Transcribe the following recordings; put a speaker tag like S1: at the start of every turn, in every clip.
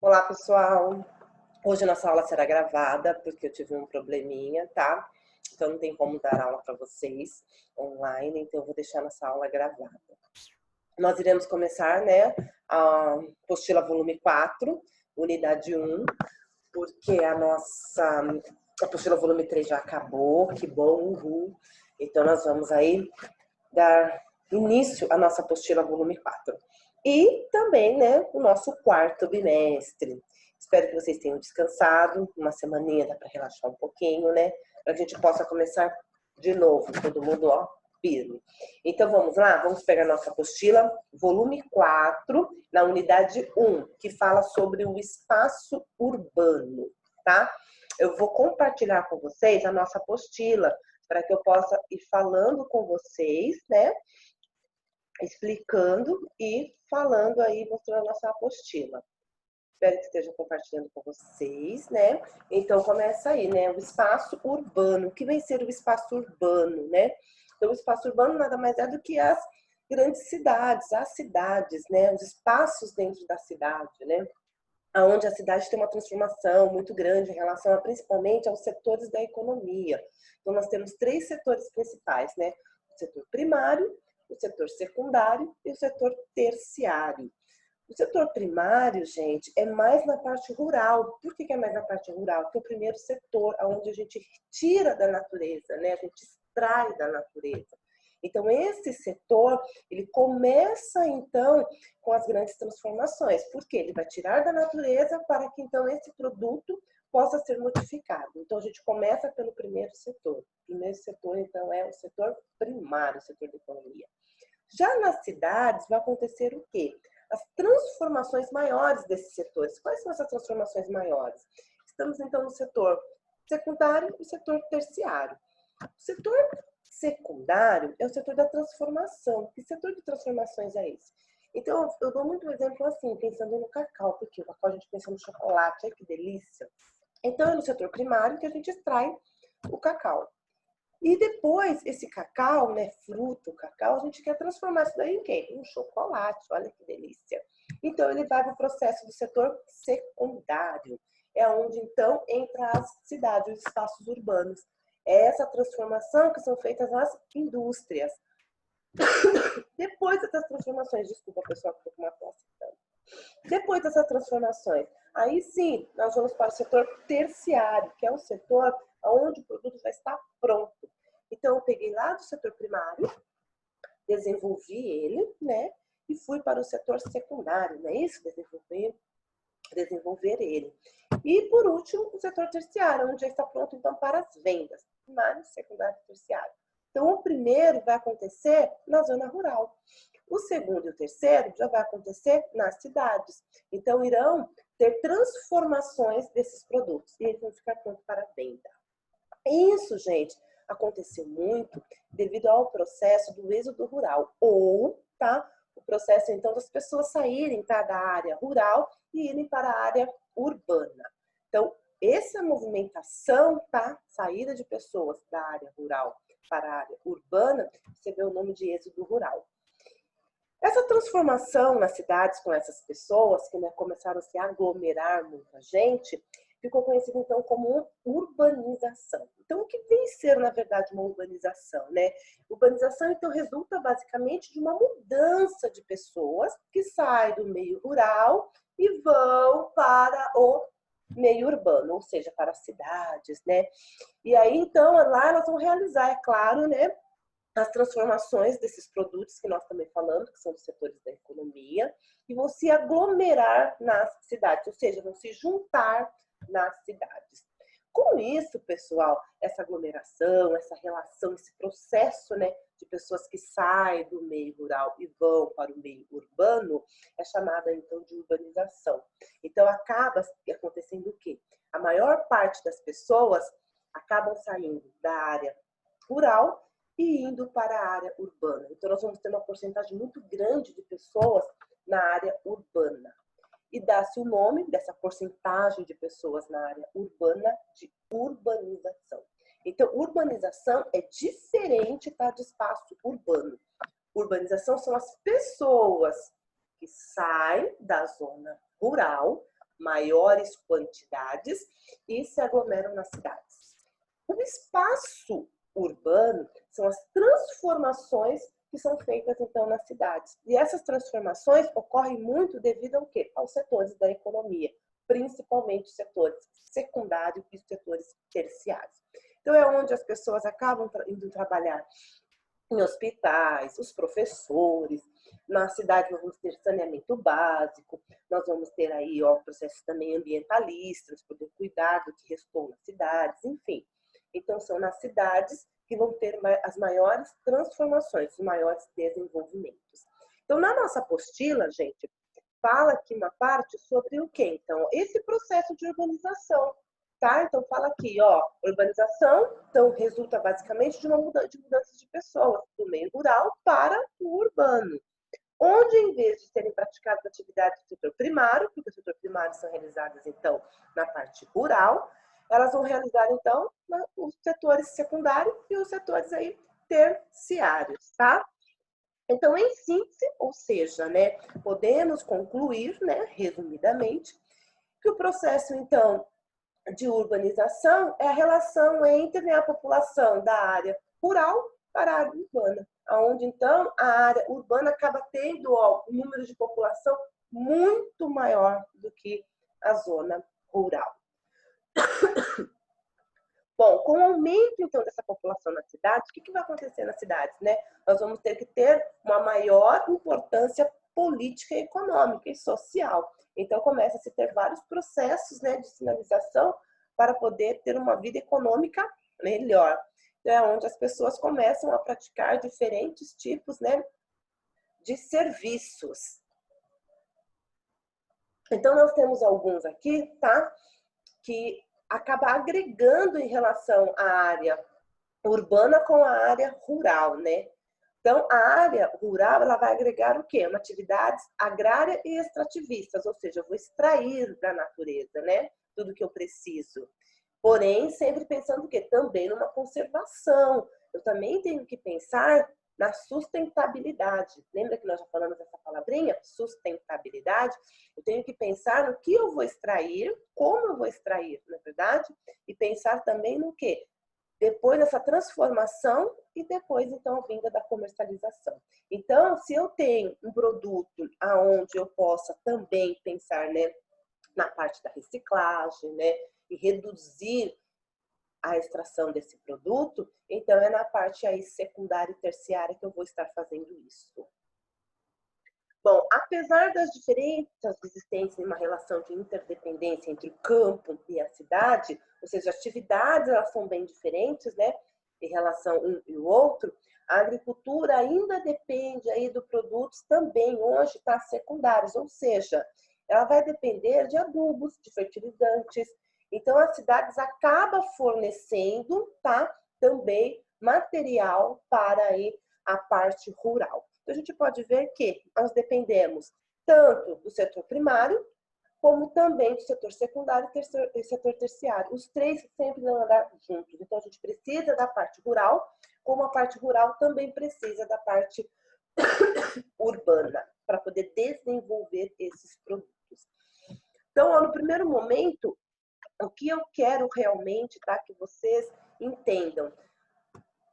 S1: Olá, pessoal. Hoje a nossa aula será gravada porque eu tive um probleminha, tá? Então não tem como dar aula para vocês online, então eu vou deixar nossa aula gravada. Nós iremos começar, né, a apostila volume 4, unidade 1, porque a apostila volume 3 já acabou, que bom, uhul. Então nós vamos aí dar início à nossa apostila volume 4. E também, né, o nosso quarto bimestre. Espero que vocês tenham descansado, uma semaninha dá para relaxar um pouquinho, né? Para a gente possa começar de novo, todo mundo, ó, firme. Então vamos lá, vamos pegar nossa apostila, volume 4, na unidade 1, que fala sobre o espaço urbano, tá? Eu vou compartilhar com vocês a nossa apostila, para que eu possa ir falando com vocês, né? Explicando e falando aí, mostrando a nossa apostila. Espero que esteja compartilhando com vocês, né? Então, começa aí, né? O espaço urbano. O que vem ser o espaço urbano, né? Então, o espaço urbano nada mais é do que as grandes cidades, as cidades, né? Os espaços dentro da cidade, né? Onde a cidade tem uma transformação muito grande em relação principalmente aos setores da economia. Então, nós temos 3 setores principais, né? O setor primário, o setor secundário e o setor terciário. O setor primário, gente, é mais na parte rural. Por que é mais na parte rural? Porque é o primeiro setor onde a gente tira da natureza, né? A gente extrai da natureza. Então, esse setor, ele começa, então, com as grandes transformações. Porque ele vai tirar da natureza para que, então, esse produto possa ser modificado. Então, a gente começa pelo primeiro setor. O primeiro setor, então, é o setor primário, o setor da economia. Já nas cidades, vai acontecer o quê? As transformações maiores desses setores. Quais são essas transformações maiores? Estamos, então, no setor secundário e setor terciário. O setor secundário é o setor da transformação. Que setor de transformações é esse? Então, eu dou muito exemplo assim, pensando no cacau, porque o cacau a gente pensa no chocolate, ai que delícia. Então, é no setor primário que a gente extrai o cacau. E depois, esse cacau, né, fruto, cacau, a gente quer transformar isso daí em quê? Em um chocolate, olha que delícia. Então, ele vai para o processo do setor secundário. É onde, então, entra as cidades, os espaços urbanos. É essa transformação que são feitas nas indústrias. Depois dessas transformações, desculpa, pessoal, que estou com uma tosse. Depois dessas transformações, aí sim, nós vamos para o setor terciário, que é o setor onde o produto já está pronto. Então, eu peguei lá do setor primário, desenvolvi ele, né? E fui para o setor secundário, não é isso? Desenvolver ele. E, por último, o setor terciário, onde já está pronto, então, para as vendas. Primário, secundário e terciário. Então, o primeiro vai acontecer na zona rural. O segundo e o terceiro já vai acontecer nas cidades. Então, irão ter transformações desses produtos e eles vão ficar prontos para venda. Isso, gente, aconteceu muito devido ao processo do êxodo rural, ou, tá, o processo, então, das pessoas saírem, tá, da área rural e irem para a área urbana. Então, essa movimentação, tá, saída de pessoas da área rural para a área urbana, recebeu o nome de êxodo rural. Essa transformação nas cidades com essas pessoas, que, né, começaram a se aglomerar muita gente, ficou conhecido então como urbanização. Então, o que vem ser, na verdade, uma urbanização, né? Urbanização, então, resulta basicamente de uma mudança de pessoas que saem do meio rural e vão para o meio urbano, ou seja, para as cidades, né? E aí, então, lá elas vão realizar, é claro, né, as transformações desses produtos que nós também falamos, que são dos setores da economia, e vão se aglomerar nas cidades, ou seja, vão se juntar nas cidades. Com isso, pessoal, essa aglomeração, essa relação, esse processo, né, de pessoas que saem do meio rural e vão para o meio urbano, é chamada, então, de urbanização. Então, acaba acontecendo o quê? A maior parte das pessoas acabam saindo da área rural e indo para a área urbana. Então, nós vamos ter uma porcentagem muito grande de pessoas na área urbana. E dá-se o nome dessa porcentagem de pessoas na área urbana de urbanização. Então, urbanização é diferente, tá, de espaço urbano. Urbanização são as pessoas que saem da zona rural maiores quantidades e se aglomeram nas cidades. O espaço urbano são as transformações que são feitas, então, nas cidades. E essas transformações ocorrem muito devido ao quê? Aos setores da economia, principalmente os setores secundários e os setores terciários. Então, é onde as pessoas acabam indo trabalhar em hospitais, os professores. Na cidade nós vamos ter saneamento básico, nós vamos ter aí processos também ambientalistas, poder cuidar do que restou nas cidades, enfim. Então, são nas cidades que vão ter as maiores transformações, os maiores desenvolvimentos. Então, na nossa apostila, gente, fala aqui uma parte sobre o quê? Então, esse processo de urbanização, tá? Então, fala aqui, urbanização, então, resulta basicamente de mudanças de pessoas do meio rural para o urbano, onde, em vez de serem praticadas atividades do setor primário, porque o setor primário são realizadas, então, na parte rural, elas vão realizar, então, os setores secundários e os setores aí terciários, tá? Então, em síntese, ou seja, né, podemos concluir, né, resumidamente, que o processo, então, de urbanização é a relação entre, né, a população da área rural para a área urbana, onde, então, a área urbana acaba tendo um número de população muito maior do que a zona rural. Bom, com o aumento, então, dessa população nas cidades, o que vai acontecer nas cidades, né? Nós vamos ter que ter uma maior importância política, econômica e social. Então, começa a se ter vários processos, né, de sinalização para poder ter uma vida econômica melhor. É onde as pessoas começam a praticar diferentes tipos, né, de serviços. Então, nós temos alguns aqui, tá? Que acaba agregando em relação à área urbana com a área rural, né? Então, a área rural, ela vai agregar o quê? Uma atividades agrária e extrativistas, ou seja, eu vou extrair da natureza, né? Tudo que eu preciso. Porém, sempre pensando o quê? Também numa conservação. Eu também tenho que pensar na sustentabilidade. Lembra que nós já falamos dessa palavrinha? Sustentabilidade. Eu tenho que pensar no que eu vou extrair, como eu vou extrair, na verdade, e pensar também no quê? Depois dessa transformação e depois, então, a vinda da comercialização. Então, se eu tenho um produto aonde eu possa também pensar, né, na parte da reciclagem, né, e reduzir a extração desse produto, então é na parte aí secundária e terciária que eu vou estar fazendo isso. Bom, apesar das diferenças existentes em uma relação de interdependência entre o campo e a cidade, ou seja, as atividades elas são bem diferentes, né, em relação um e o outro, a agricultura ainda depende aí do produtos também hoje, tá, secundários, ou seja, ela vai depender de adubos, de fertilizantes. Então, as cidades acabam fornecendo, tá, também material para aí a parte rural. Então, a gente pode ver que nós dependemos tanto do setor primário, como também do setor secundário e setor terciário. Os três sempre vão andar juntos. Então, a gente precisa da parte rural, como a parte rural também precisa da parte urbana, para poder desenvolver esses produtos. Então, no primeiro momento, o que eu quero realmente, tá, que vocês entendam,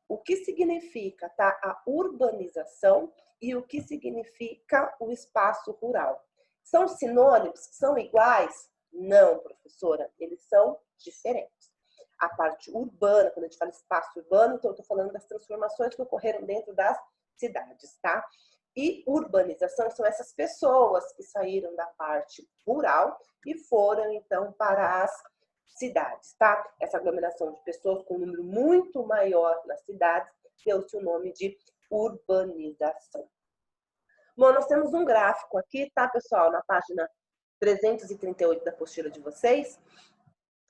S1: o que significa, tá, a urbanização e o que significa o espaço rural. São sinônimos? São iguais? Não, professora, eles são diferentes. A parte urbana, quando a gente fala espaço urbano, então eu estou falando das transformações que ocorreram dentro das cidades, tá? E urbanização são essas pessoas que saíram da parte rural e foram, então, para as cidades, tá? Essa aglomeração de pessoas com um número muito maior nas cidades deu-se o nome de urbanização. Bom, nós temos um gráfico aqui, tá, pessoal? Na página 338 da apostila de vocês,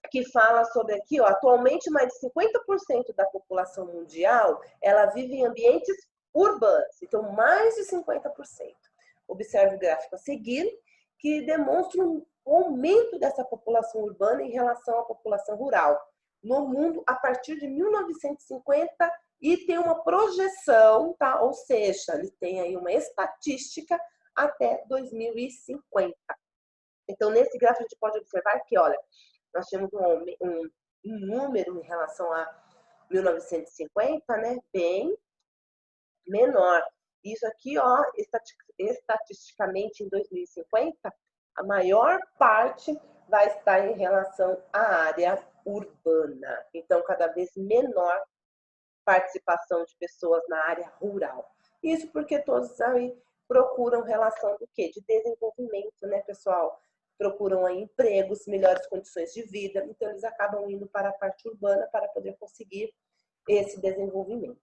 S1: que fala sobre aqui, ó, atualmente mais de 50% da população mundial, ela vive em ambientes urbanos, então mais de 50%. Observe o gráfico a seguir, que demonstra um aumento dessa população urbana em relação à população rural no mundo a partir de 1950 e tem uma projeção, tá? Ou seja, ele tem aí uma estatística até 2050. Então, nesse gráfico, a gente pode observar que, olha, nós temos um número em relação a 1950, né, bem menor. Isso aqui, ó, estatisticamente, em 2050, a maior parte vai estar em relação à área urbana. Então, cada vez menor participação de pessoas na área rural. Isso porque todos aí procuram relação do quê? De desenvolvimento, né, pessoal? Procuram aí empregos, melhores condições de vida, então eles acabam indo para a parte urbana para poder conseguir esse desenvolvimento.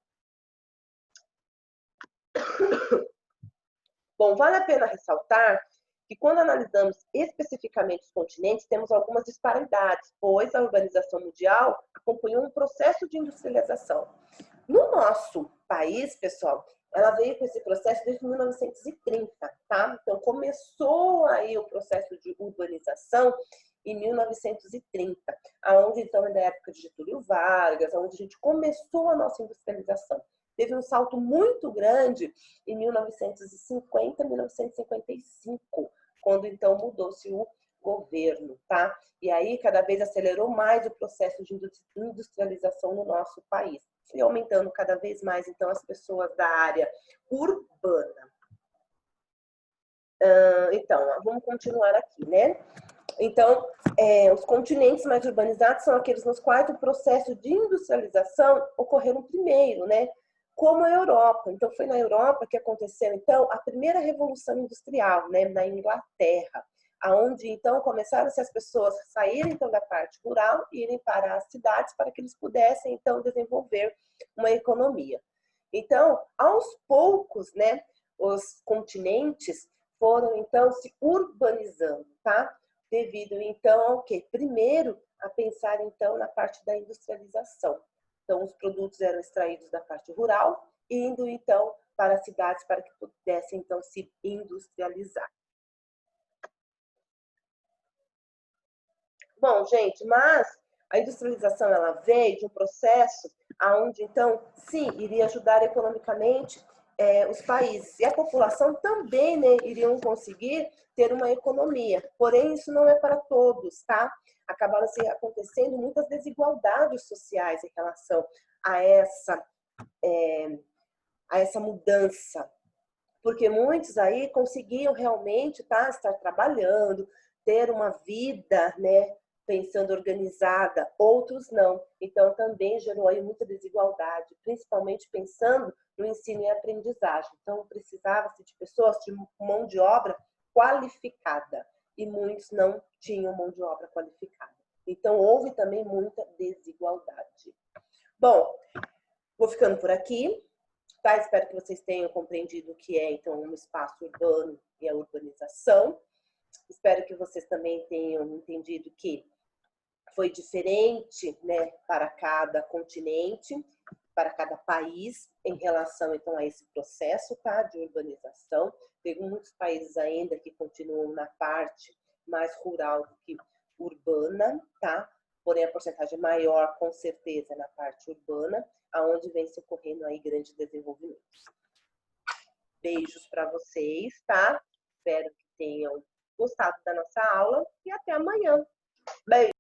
S1: Bom, vale a pena ressaltar que quando analisamos especificamente os continentes, temos algumas disparidades, pois a urbanização mundial acompanhou um processo de industrialização. No nosso país, pessoal, ela veio com esse processo desde 1930, tá? Então, começou aí o processo de urbanização em 1930, aonde então é da época de Getúlio Vargas, onde a gente começou a nossa industrialização. Teve um salto muito grande em 1950, 1955, quando então mudou-se o governo, tá? E aí cada vez acelerou mais o processo de industrialização no nosso país, e aumentando cada vez mais então as pessoas da área urbana. Então, vamos continuar aqui, né? Então, os continentes mais urbanizados são aqueles nos quais o processo de industrialização ocorreu primeiro, né? Como a Europa. Então, foi na Europa que aconteceu, então, a primeira revolução industrial, né? Na Inglaterra, aonde então começaram-se as pessoas a saírem então da parte rural e irem para as cidades para que eles pudessem então desenvolver uma economia. Então, aos poucos, né? Os continentes foram então se urbanizando, tá? Devido então ao quê? Primeiro a pensar então na parte da industrialização. Então os produtos eram extraídos da parte rural, indo então para as cidades para que pudessem então se industrializar. Bom, gente, mas a industrialização ela veio de um processo aonde então sim iria ajudar economicamente os países e a população também, né, iriam conseguir ter uma economia. Porém, isso não é para todos, tá? Acabaram se acontecendo muitas desigualdades sociais em relação a essa mudança, porque muitos aí conseguiam realmente, tá, estar trabalhando, ter uma vida, né, pensando organizada, outros não. Então também gerou aí muita desigualdade, principalmente pensando no ensino e aprendizagem. Então precisava-se de pessoas de mão de obra qualificada e muitos não tinham mão de obra qualificada. Então houve também muita desigualdade. Bom, vou ficando por aqui. Tá? Espero que vocês tenham compreendido o que é, então, um espaço urbano e a urbanização. Espero que vocês também tenham entendido que foi diferente, né, para cada continente, para cada país, em relação, então, a esse processo, tá, de urbanização. Tem muitos países ainda que continuam na parte mais rural do que urbana, tá? Porém, a porcentagem maior, com certeza, é na parte urbana, aonde vem se ocorrendo aí grande desenvolvimento. Beijos para vocês, tá? Espero que tenham gostado da nossa aula e até amanhã. Beijo!